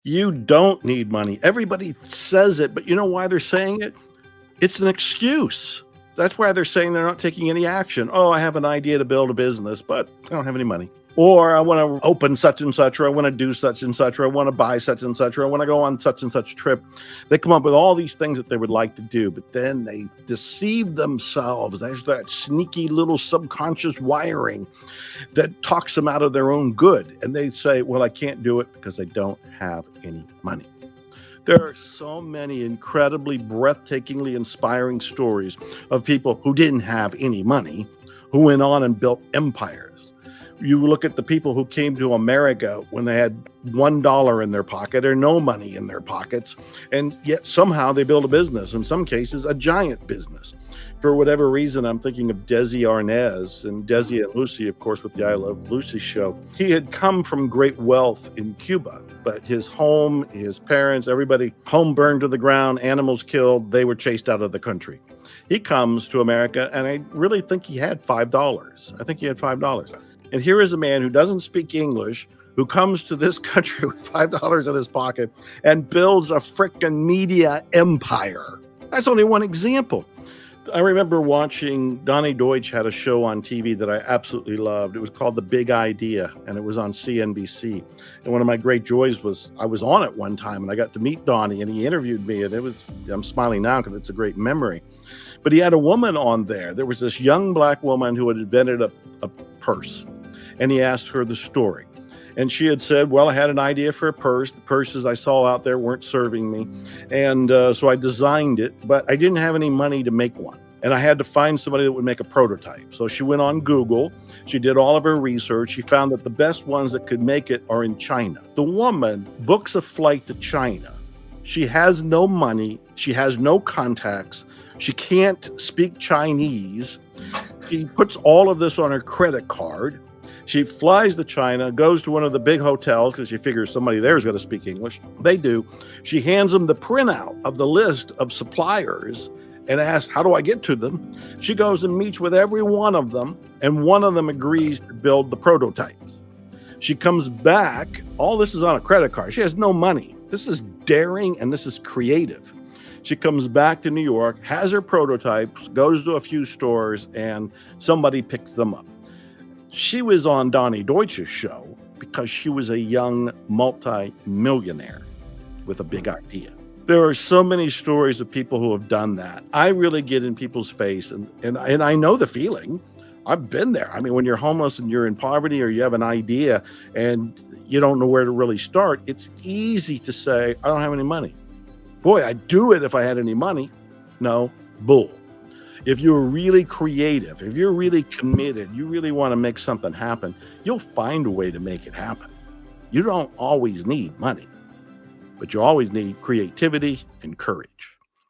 You don't need money. Everybody says it, but you know why they're saying it? It's an excuse. That's why they're saying they're not taking any action. Oh, I have an idea to build a business, but I don't have any money. Or I want to open such and such, or I want to do such and such, or I want to buy such and such, or I want to go on such and such trip. They come up with all these things that they would like to do, but then they deceive themselves. There's that sneaky little subconscious wiring that talks them out of their own good. And they say, well, I can't do it because I don't have any money. There are so many incredibly breathtakingly inspiring stories of people who didn't have any money, who went on and built empires. You look at the people who came to America when they had $1 in their pocket or no money in their pockets, and yet somehow they built a business, in some cases, a giant business. For whatever reason, I'm thinking of Desi Arnaz and Desi and Lucy, of course, with the I Love Lucy show. He had come from great wealth in Cuba, but his home, his parents, everybody, home burned to the ground, animals killed, they were chased out of the country. He comes to America, and I really think he had $5. I think he had $5. And here is a man who doesn't speak English, who comes to this country with $5 in his pocket and builds a frickin' media empire. That's only one example. I remember watching Donnie Deutsch had a show on TV that I absolutely loved. It was called The Big Idea, and it was on CNBC. And one of my great joys was I was on it one time, and I got to meet Donnie, and he interviewed me, and I'm smiling now because it's a great memory. But he had a woman on there. There was this young black woman who had invented a purse, and he asked her the story. And she had said, well, I had an idea for a purse. The purses I saw out there weren't serving me. And so I designed it, but I didn't have any money to make one. And I had to find somebody that would make a prototype. So she went on Google. She did all of her research. She found that the best ones that could make it are in China. The woman books a flight to China. She has no money. She has no contacts. She can't speak Chinese. She puts all of this on her credit card. She flies to China, goes to one of the big hotels because she figures somebody there is going to speak English. They do. She hands them the printout of the list of suppliers and asks, how do I get to them? She goes and meets with every one of them, and one of them agrees to build the prototypes. She comes back. All this is on a credit card. She has no money. This is daring and this is creative. She comes back to New York, has her prototypes, goes to a few stores, and somebody picks them up. She was on Donnie Deutsch's show because she was a young multi-millionaire with a big idea. There are so many stories of people who have done that. I really get in people's face, and I know the feeling. I've been there. I mean, when you're homeless and you're in poverty, or you have an idea and you don't know where to really start, it's easy to say, I don't have any money. Boy, I'd do it if I had any money. No, bull. If you're really creative, if you're really committed, you really want to make something happen, you'll find a way to make it happen. You don't always need money, but you always need creativity and courage.